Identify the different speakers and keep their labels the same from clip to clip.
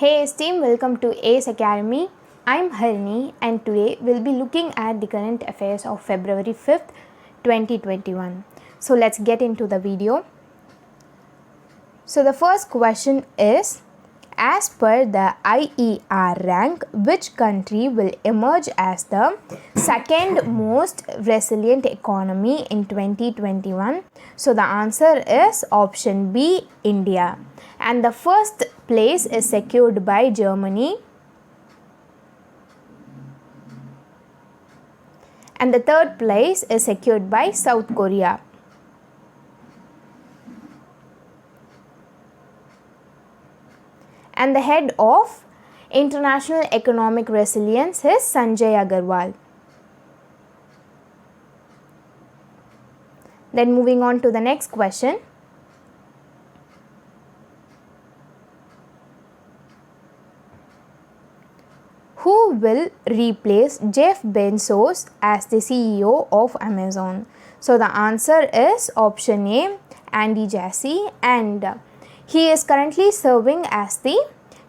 Speaker 1: Hey team, welcome to ACE Academy. I'm Harini and today we'll be looking at the current affairs of February 5th, 2021. So let's get into the video. So the first question is, as per the IER rank, which country will emerge as the second most resilient economy in 2021? So the answer is option B, India. And the first place is secured by Germany. And the third place is secured by South Korea. And the head of International Economic Resilience is Sanjay Agarwal. Then moving on to the next question. Who will replace Jeff Bezos as the CEO of Amazon? So the answer is option A, Andy Jassy, and he is currently serving as the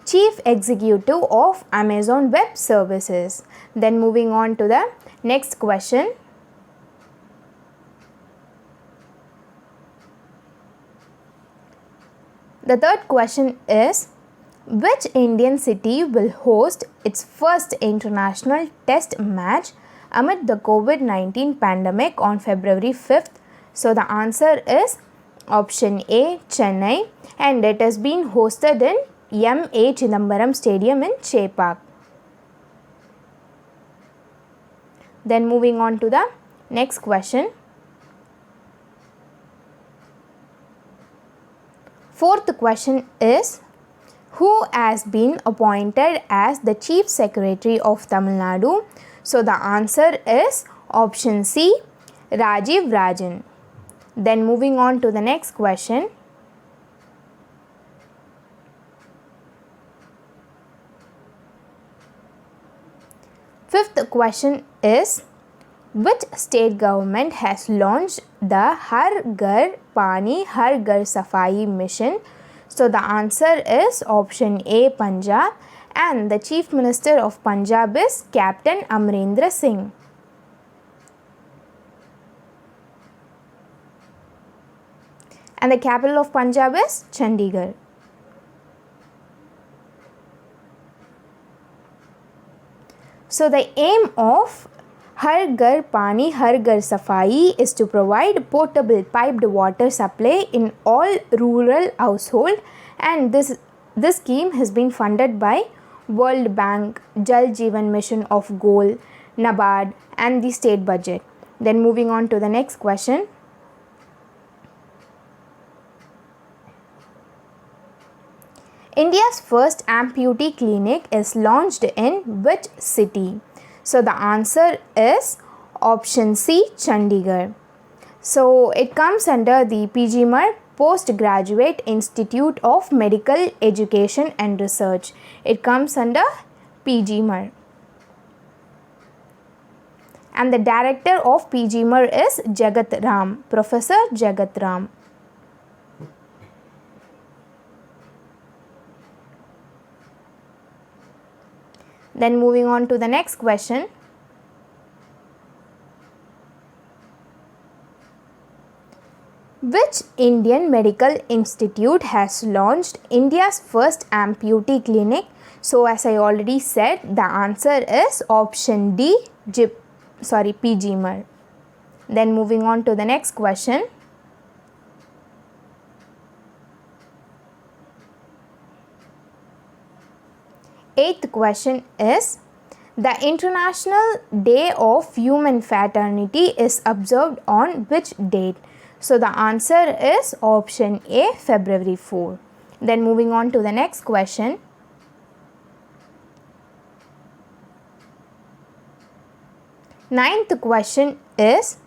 Speaker 1: Chief Executive of Amazon Web Services. Then moving on to the next question. The third question is, which Indian city will host its first international test match amid the COVID-19 pandemic on February 5th? So the answer is option A, Chennai, and it has been hosted in M.A. Chidambaram Stadium in Chepauk. Then moving on to the next question. Fourth question is, who has been appointed as the Chief Secretary of Tamil Nadu? So the answer is option C, Rajiv Rajan. Then moving on to the next question. Fifth question is, which state government has launched the Har Ghar Pani Har Ghar Safai mission? So the answer is option A, Punjab, and the Chief Minister of Punjab is Captain Amarendra Singh. And the capital of Punjab is Chandigarh. So the aim of Har Ghar Pani Har Ghar Safai is to provide potable piped water supply in all rural households, and this scheme has been funded by World Bank, Jal Jeevan Mission of Goal, NABARD, and the state budget. Then moving on to the next question. India's first amputee clinic is launched in which city? So the answer is option C, Chandigarh. So it comes under the PGMER, Postgraduate Institute of Medical Education and Research. It comes under PGMER. And the director of PGMER is Jagat Ram, Professor Jagat Ram. Then moving on to the next question. Which Indian medical institute has launched India's first amputee clinic? So as I already said, the answer is option D, PGMER. Then moving on to the next question. Eighth question is, the International Day of Human Fraternity is observed on which date? So the answer is option A, February 4. Then moving on to the next question. Ninth question is,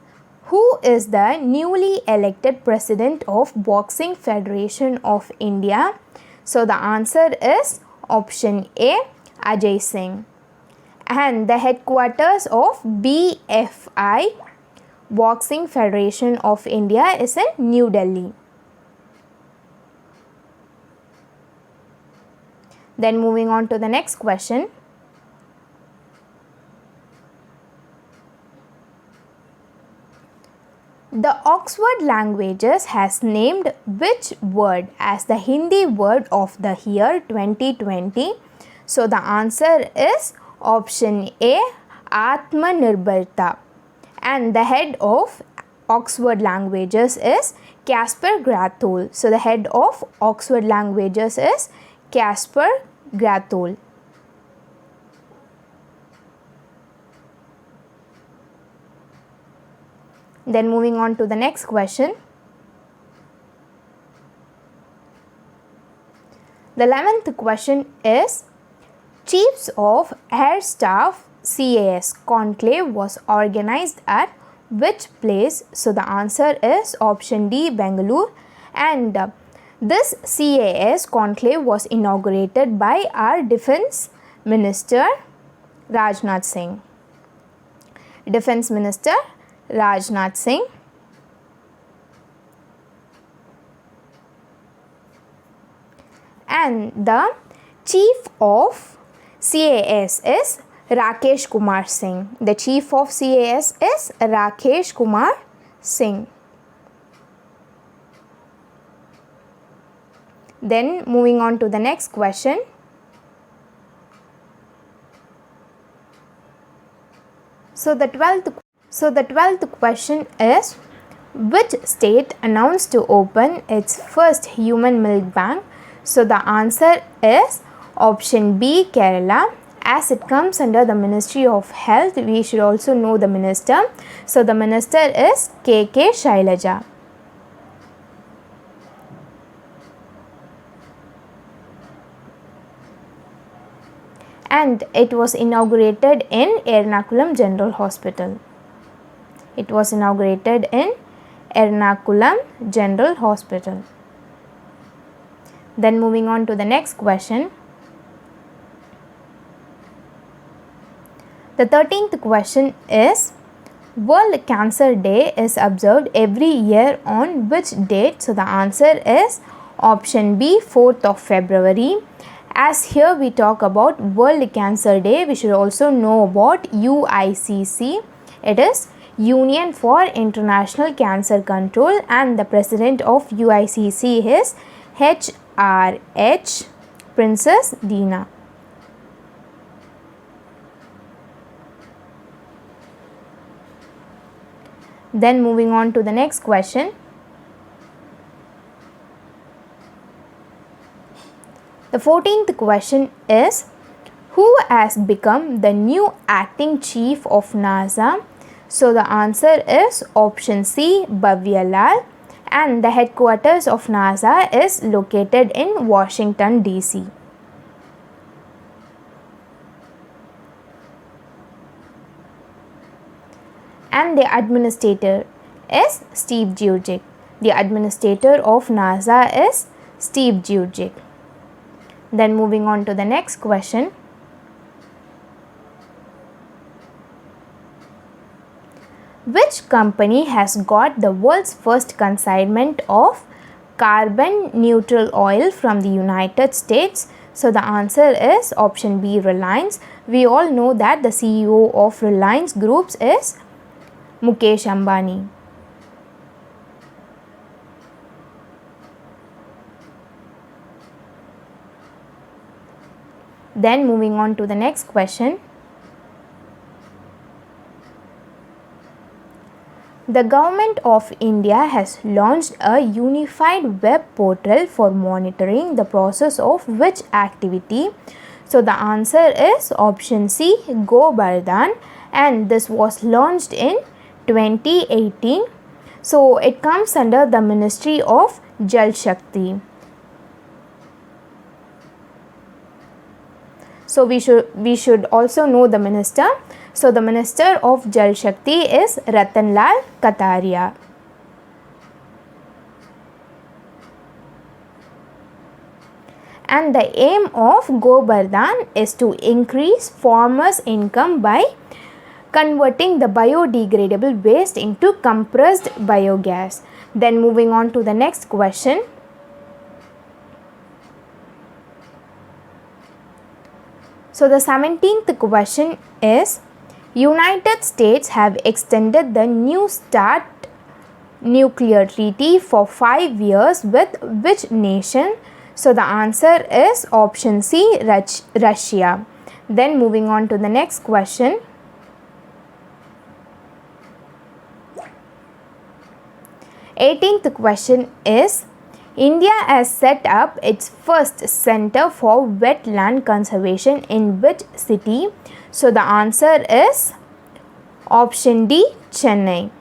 Speaker 1: who is the newly elected president of Boxing Federation of India? So the answer is option A, Ajay Singh. And the headquarters of BFI, Boxing Federation of India, is in New Delhi. Then moving on to the next question. The Oxford Languages has named which word as the Hindi word of the year 2020? So the answer is option A, Atmanirbharta. And the head of Oxford Languages is Casper Grathol. So the head of Oxford Languages is Casper Grathol. Then moving on to the next question. The 11th question is, Chiefs of Air Staff CAS conclave was organized at which place? So the answer is option D, Bangalore. And this CAS conclave was inaugurated by our Defence Minister Rajnath Singh. Defence Minister Rajnath Singh. And the chief of CAS is Rakesh Kumar Singh. The chief of CAS is Rakesh Kumar Singh. Then moving on to the next question. So the 12th question is, which state announced to open its first human milk bank? So the answer is option B, Kerala. As it comes under the Ministry of Health, we should also know the minister. So the minister is K.K. Shailaja. And it was inaugurated in Ernakulam General Hospital. It was inaugurated in Ernakulam General Hospital. Then moving on to the next question. The 13th question is, World Cancer Day is observed every year on which date? So the answer is option B, 4th of February. As here we talk about World Cancer Day, we should also know about UICC. It is Union for International Cancer Control, and the president of UICC is HRH Princess Dina. Then moving on to the next question. The 14th question is, who has become the new acting chief of NASA? So the answer is option C, Bhavya Lal, and the headquarters of NASA is located in Washington, D.C. And the administrator is Steve Jurczyk. The administrator of NASA is Steve Jurczyk. Then moving on to the next question. Which company has got the world's first consignment of carbon neutral oil from the United States? So the answer is option B, Reliance. We all know that the CEO of Reliance Groups is Mukesh Ambani. Then moving on to the next question. The Government of India has launched a unified web portal for monitoring the process of which activity? So the answer is option C, GoBardhan, and this was launched in 2018. So it comes under the Ministry of Jal Shakti. So we should also know the minister. So the Minister of Jal Shakti is Ratan Lal Kataria. And the aim of GoBardhan is to increase farmers' income by converting the biodegradable waste into compressed biogas. Then moving on to the next question. So the 17th question is, United States have extended the New START nuclear treaty for 5 years with which nation? So the answer is option C, Russia. Then moving on to the next question. Eighteenth question is, India has set up its first center for wetland conservation in which city? So the answer is option D, Chennai.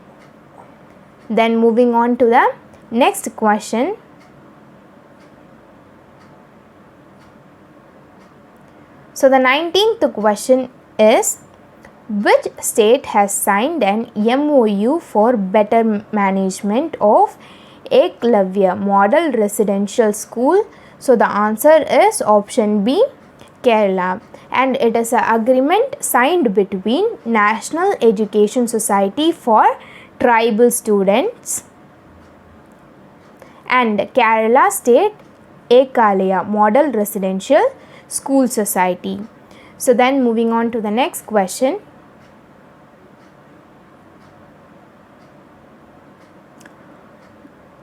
Speaker 1: Then moving on to the next question. So the 19th question is, which state has signed an MOU for better management of Eklavya Model Residential School? So the answer is option B, Kerala, and it is an agreement signed between National Education Society for Tribal Students and Kerala State Eklavya Model Residential School Society. So then moving on to the next question.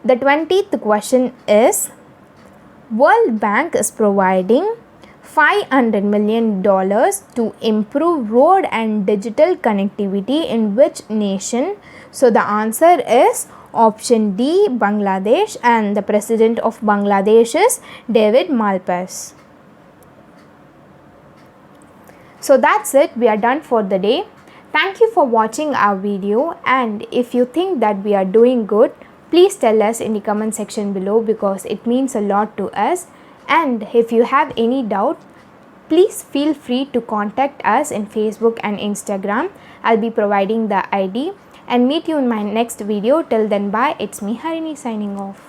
Speaker 1: The 20th question is, World Bank is providing $500 million to improve road and digital connectivity in which nation? So the answer is option D, Bangladesh, and the president of Bangladesh is David Malpass. So that's it, we are done for the day. Thank you for watching our video, and if you think that we are doing good, please tell us in the comment section below because it means a lot to us. And if you have any doubt, please feel free to contact us in Facebook and Instagram. I'll be providing the ID, and meet you in my next video. Till then, bye. It's me, Harini, signing off.